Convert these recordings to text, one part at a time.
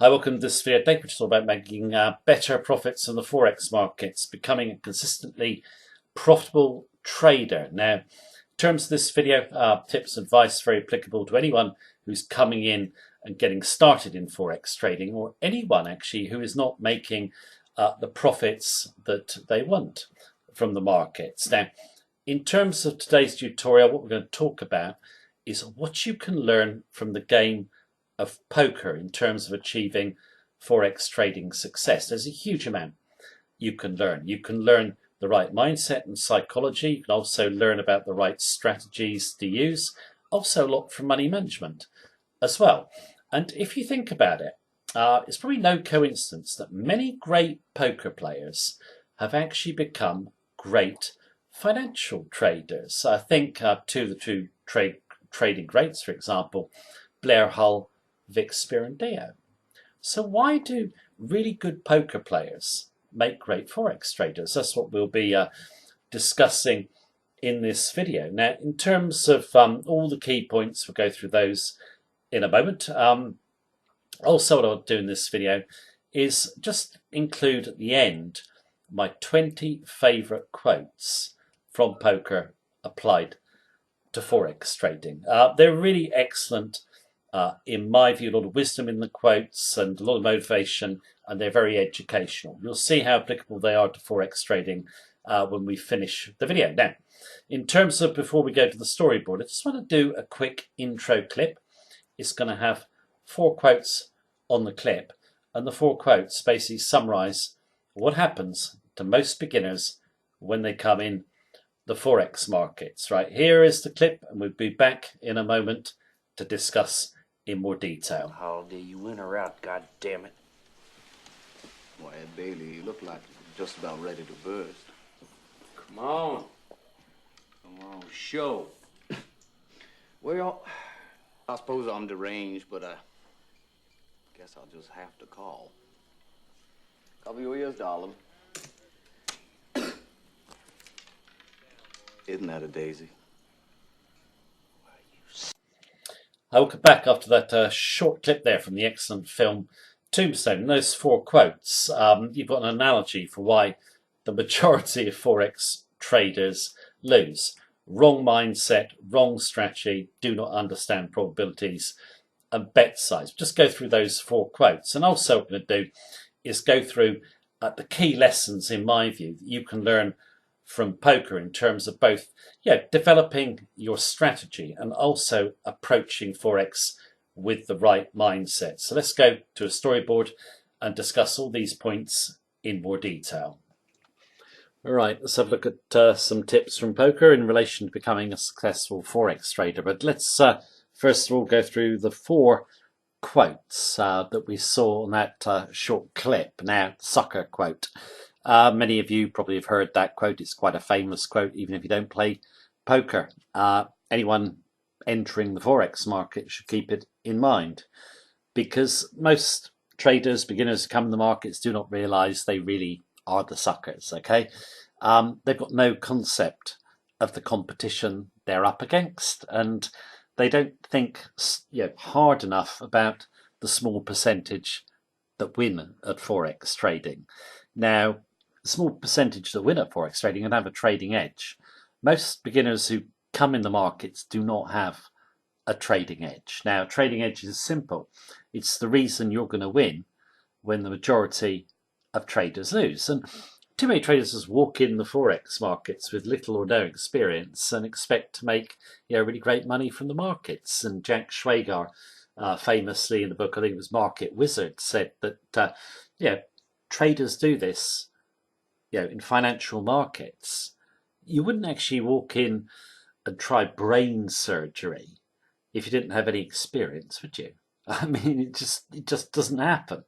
Hi, welcome to this video today, which is all about making better profits in the Forex markets, becoming a consistently profitable trader. Now, in terms of this video, tips and advice very applicable to anyone who's coming in and getting started in Forex trading, or anyone actually who is not making the profits that they want from the markets. Now, in terms of today's tutorial, what we're going to talk about is what you can learn from the game of poker in terms of achieving Forex trading success. There's a huge amount you can learn. You can learn the right mindset and psychology. You can also learn about the right strategies to use. Also a lot from money management as well. And if you think about it, it's probably no coincidence that many great poker players have actually become great financial traders. I think two of the two trading greats, for example, Blair Hull, Vic Spirandeo. So why do really good poker players make great Forex traders? That's what we'll be discussing in this video. Now, in terms of all the key points, we'll go through those in a moment. Also, what I'll do in this video is just include at the end my 20 favourite quotes from poker applied to Forex trading. They're really excellent. In my view, a lot of wisdom in the quotes and a lot of motivation, and they're very educational. You'll see how applicable they are to Forex trading when we finish the video. Now, in terms of before we go to the storyboard, I just want to do a quick intro clip. It's going to have 4 quotes on the clip, and the 4 quotes basically summarize what happens to most beginners when they come in the Forex markets. Right, here is the clip, and we'll be back in a moment to discuss in more detail. Holiday, you in or out, God damn it. Why, Ed Bailey, you look like you're just about ready to burst. Come on. Come on, show. Well, I suppose I'm deranged, but I guess I'll just have to call. Cover your ears, darling. Isn't that a daisy? Welcome back after that short clip there from the excellent film Tombstone. In those 4 quotes, you've got an analogy for why the majority of Forex traders lose. Wrong mindset, wrong strategy, do not understand probabilities and bet size. Just go through those 4 quotes. And also what we're going to do is go through the key lessons, in my view, that you can learn from poker in terms of both developing your strategy and also approaching Forex with the right mindset. So let's go to a storyboard and discuss all these points in more detail. All right, let's have a look at some tips from poker in relation to becoming a successful Forex trader. But let's first of all go through the 4 quotes that we saw on that short clip. Now, sucker quote. Many of you probably have heard that quote. It's quite a famous quote, even if you don't play poker. Anyone entering the Forex market should keep it in mind, because most traders, beginners who come in the markets do not realize they really are the suckers, okay? They've got no concept of the competition they're up against, and they don't think hard enough about the small percentage that win at Forex trading. Now, the small percentage that win at Forex trading and have a trading edge. Most beginners who come in the markets do not have a trading edge. Now, trading edge is simple. It's the reason you're going to win when the majority of traders lose. And too many traders just walk in the Forex markets with little or no experience and expect to make really great money from the markets. And Jack Schwager, famously in the book, I think it was Market Wizard, said that traders do this in financial markets. You wouldn't actually walk in and try brain surgery if you didn't have any experience, would you? I mean, it just doesn't happen.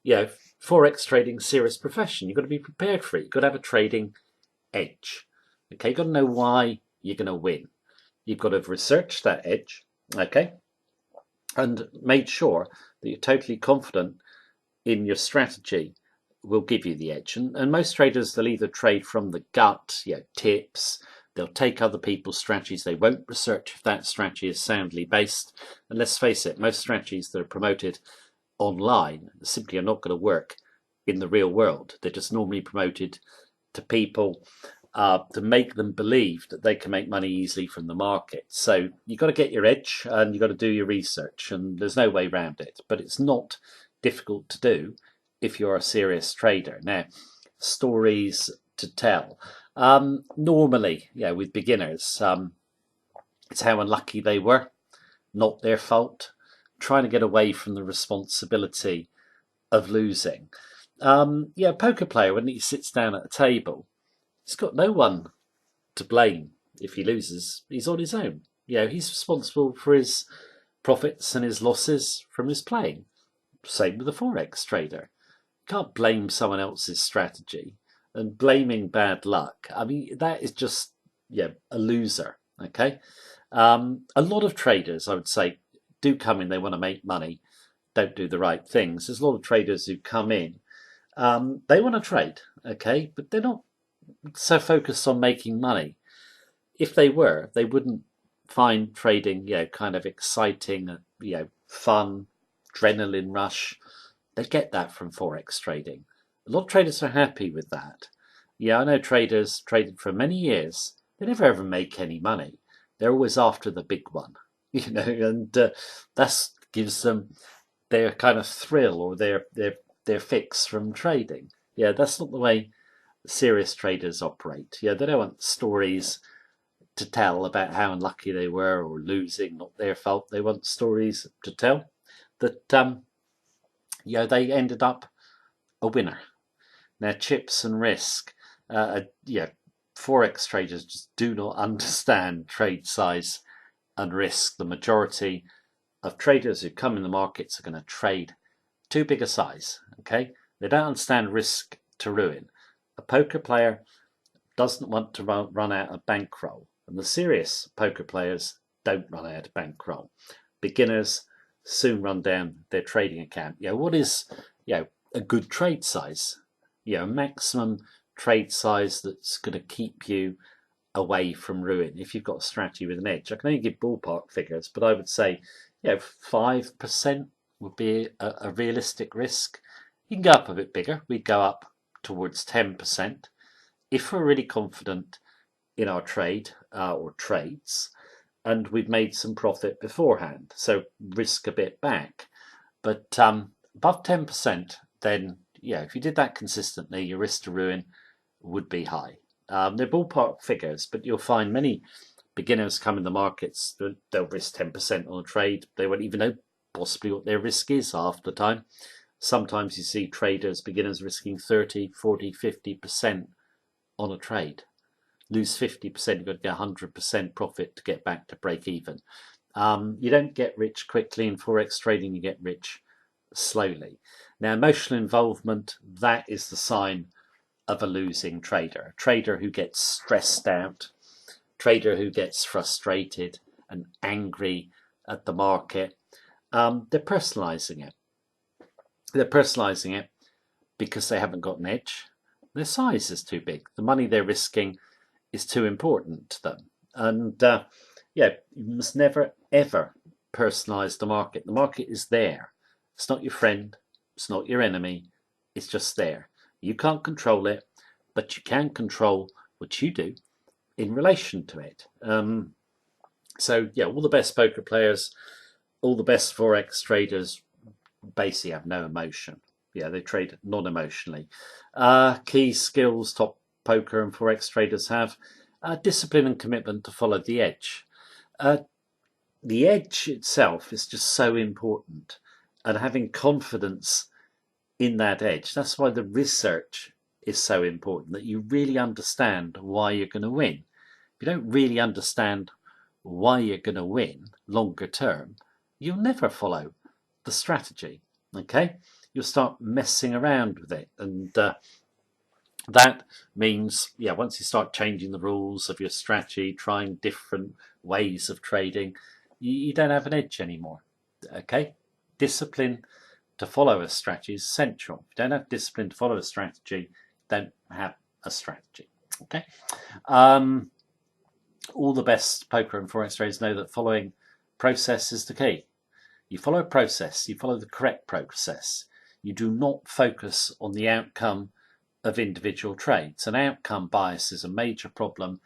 Forex trading, serious profession. You've got to be prepared for it. You've got to have a trading edge. Okay, you've got to know why you're going to win. You've got to have researched that edge, okay, and made sure that you're totally confident in your strategy will give you the edge. And most traders, they'll either trade from the gut, tips, they'll take other people's strategies, they won't research if that strategy is soundly based. And let's face it, most strategies that are promoted online simply are not going to work in the real world. They're just normally promoted to people to make them believe that they can make money easily from the market. So you've got to get your edge and you've got to do your research, and there's no way around it. But it's not difficult to do if you're a serious trader. Now, stories to tell. Normally, with beginners, it's how unlucky they were, not their fault. Trying to get away from the responsibility of losing. A poker player, when he sits down at a table, he's got no one to blame if he loses. He's on his own. He's responsible for his profits and his losses from his playing. Same with the Forex trader. You can't blame someone else's strategy, and blaming bad luck, I mean, that is just a loser. Okay. A lot of traders, I would say, do come in, they want to make money, don't do the right things. There's a lot of traders who come in, they want to trade, okay, but they're not so focused on making money. If they were, they wouldn't find trading, kind of exciting, fun, adrenaline rush. They get that from Forex trading. A lot of traders are happy with that. I know traders traded for many years. They never ever make any money. They're always after the big one, and that gives them their kind of thrill or their fix from trading. That's not the way serious traders operate. They don't want stories to tell about how unlucky they were or losing, not their fault. They want stories to tell that they ended up a winner. Now, chips and risk. Forex traders just do not understand trade size and risk. The majority of traders who come in the markets are going to trade too big a size. Okay, they don't understand risk to ruin. A poker player doesn't want to run out of bankroll, and the serious poker players don't run out of bankroll. Beginners soon run down their trading account. What is a good trade size? Maximum trade size that's going to keep you away from ruin. If you've got a strategy with an edge, I can only give ballpark figures, but I would say 5% would be a realistic risk. You can go up a bit bigger. We'd go up towards 10% if we're really confident in our trade or trades, and we've made some profit beforehand. So risk a bit back, but above 10%, then if you did that consistently, your risk to ruin would be high. They're ballpark figures, but you'll find many beginners come in the markets, they'll risk 10% on a trade. They won't even know possibly what their risk is half the time. Sometimes you see traders, beginners risking 30, 40, 50% on a trade. Lose 50%, you've got to get 100% profit to get back to break even. You don't get rich quickly in Forex trading, you get rich slowly. Now, emotional involvement, that is the sign of a losing trader. A trader who gets stressed out, trader who gets frustrated and angry at the market. They're personalising it. They're personalising it because they haven't got an edge. Their size is too big. The money they're risking is too important to them. And you must never, ever personalise the market. The market is there. It's not your friend. It's not your enemy. It's just there. You can't control it, but you can control what you do in relation to it. So all the best poker players, all the best Forex traders basically have no emotion. They trade non-emotionally. Key skills top poker and Forex traders have discipline and commitment to follow the edge. The edge itself is just so important, and having confidence in that edge. That's why the research is so important, that you really understand why you're going to win. If you don't really understand why you're going to win longer term, you'll never follow the strategy. Okay, you'll start messing around with it, and that means once you start changing the rules of your strategy, trying different ways of trading, you don't have an edge anymore. Okay, discipline to follow a strategy is essential. If you don't have discipline to follow a strategy, you don't have a strategy. Okay. All the best poker and Forex traders know that following process is the key. You follow a process, you follow the correct process. You do not focus on the outcome of individual trades. An outcome bias is a major problem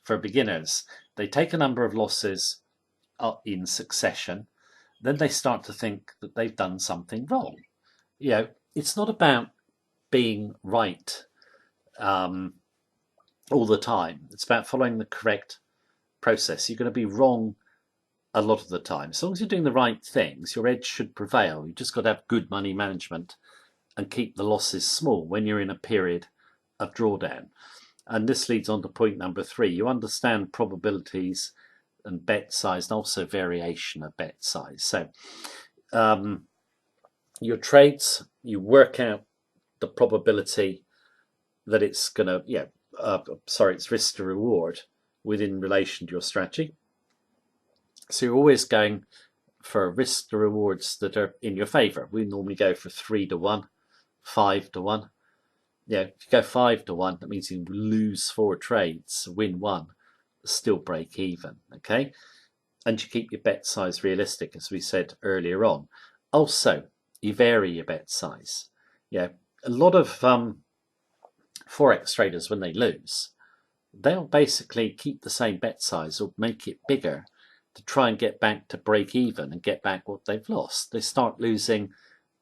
for beginners. They take a number of losses in succession, then they start to think that they've done something wrong. It's not about being right all the time. It's about following the correct process. You're going to be wrong a lot of the time. As long as you're doing the right things, your edge should prevail. You just got to have good money management and keep the losses small when you're in a period of drawdown. And this leads on to point number 3. You understand probabilities and bet size, and also variation of bet size. So your trades, you work out the probability that it's going to, it's risk to reward within relation to your strategy. So you're always going for risk to rewards that are in your favor. We normally go for 3 to 1, 5 to 1. If you go 5 to 1, that means you lose 4 trades, win 1, still break even. Okay, and you keep your bet size realistic, as we said earlier on. Also, you vary your bet size. A lot of Forex traders, when they lose, they'll basically keep the same bet size or make it bigger to try and get back to break even and get back what they've lost. They start losing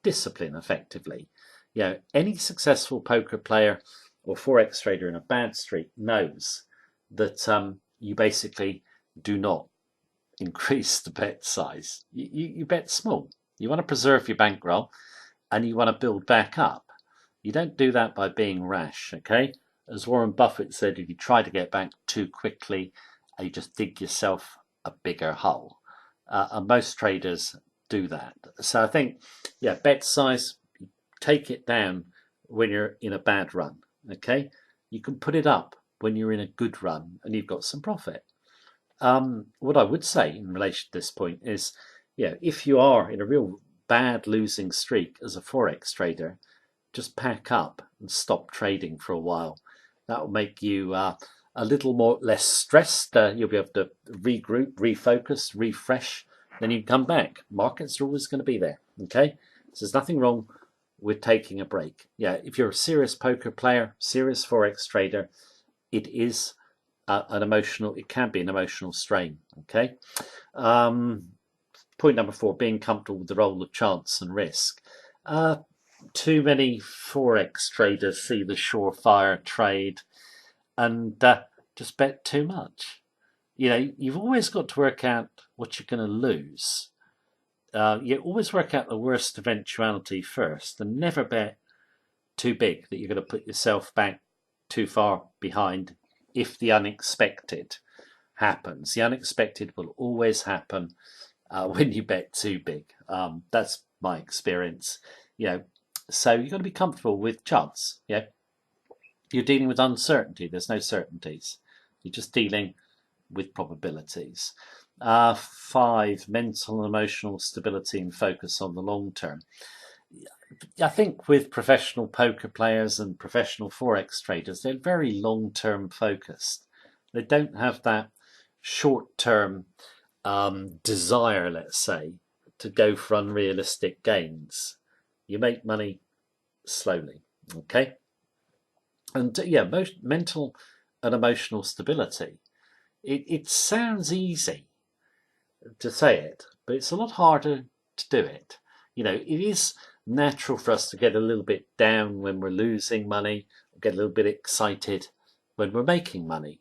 discipline effectively. Any successful poker player or Forex trader in a bad streak knows that you basically do not increase the bet size. You bet small. You want to preserve your bankroll and you want to build back up. You don't do that by being rash, okay? As Warren Buffett said, if you try to get back too quickly, you just dig yourself a bigger hole. And most traders do that. So I think, bet size, take it down when you're in a bad run, okay? You can put it up when you're in a good run and you've got some profit. What I would say in relation to this point is, if you are in a real bad losing streak as a Forex trader, just pack up and stop trading for a while. That will make you a little less stressed. You'll be able to regroup, refocus, refresh. Then you come back. Markets are always going to be there. Okay, so there's nothing wrong with taking a break. If you're a serious poker player, serious Forex trader, it is it can be an emotional strain. Okay. Point number 4, being comfortable with the role of chance and risk. Too many Forex traders see the surefire trade and just bet too much. You've always got to work out what you're going to lose. You always work out the worst eventuality first and never bet too big that you're going to put yourself back too far behind if the unexpected happens. The unexpected will always happen when you bet too big. That's my experience. So you've got to be comfortable with chance. You're dealing with uncertainty. There's no certainties. You're just dealing with probabilities. 5, mental and emotional stability and focus on the long term. I think with professional poker players and professional Forex traders, they're very long-term focused. They don't have that short-term desire, let's say, to go for unrealistic gains. You make money slowly, okay? And most mental and emotional stability. It sounds easy to say it, but it's a lot harder to do it. It is natural for us to get a little bit down when we're losing money, get a little bit excited when we're making money.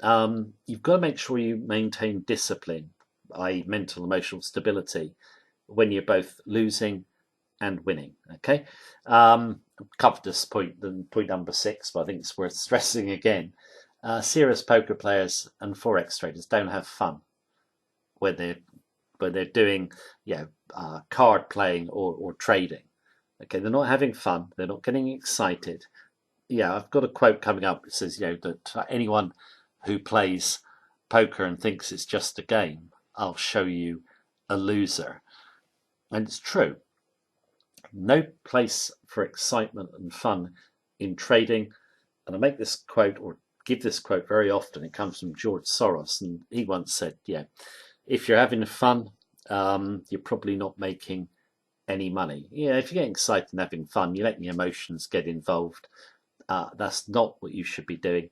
You've got to make sure you maintain discipline, i.e. mental emotional stability, when you're both losing and winning. Okay, covered this point number 6, but I think it's worth stressing again. Serious poker players and Forex traders don't have fun when they're doing card playing or trading. Okay, they're not having fun. They're not getting excited. I've got a quote coming up. It says, that anyone who plays poker and thinks it's just a game, I'll show you a loser. And it's true. No place for excitement and fun in trading. And I make this quote or give this quote very often. It comes from George Soros, and he once said, if you're having fun, you're probably not making any money. Yeah, if you're getting excited and having fun, you're letting your emotions get involved. That's not what you should be doing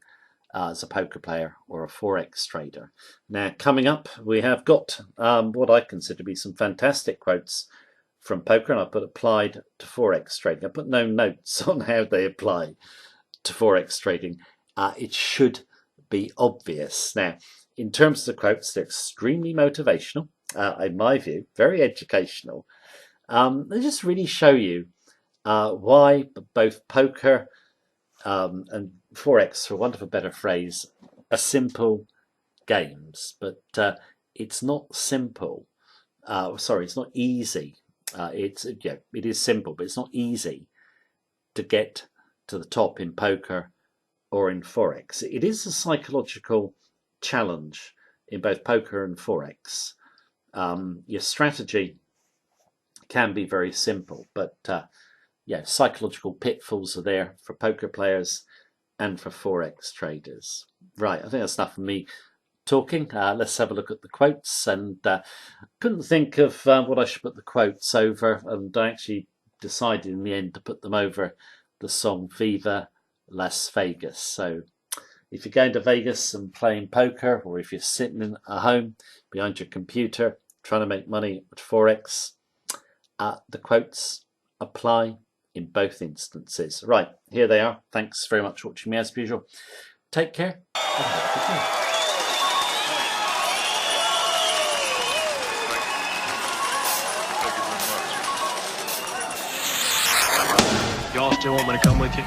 as a poker player or a Forex trader. Now, coming up, we have got what I consider to be some fantastic quotes from poker, and I put applied to Forex trading. I put no notes on how they apply to Forex trading. It should be obvious. Now, in terms of the quotes, they're extremely motivational, in my view, very educational. They just really show you why both poker and Forex, for want of a better phrase, are simple games, but it's not simple. Sorry, it's not easy. It is simple, but it's not easy to get to the top in poker or in Forex. It is a psychological challenge in both poker and Forex. Your strategy can be very simple, but psychological pitfalls are there for poker players and for Forex traders. Right, I think that's enough of me talking. Let's have a look at the quotes, and couldn't think of what I should put the quotes over, and I actually decided in the end to put them over the song Viva Las Vegas. So if you're going to Vegas and playing poker, or if you're sitting at home behind your computer trying to make money at Forex, the quotes apply in both instances. Right, here they are. Thanks very much for watching me as usual. Take care. And have a good day. Y'all still want me to come with you?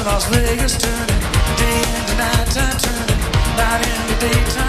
Las Vegas turning, day into night time turning, night into daytime.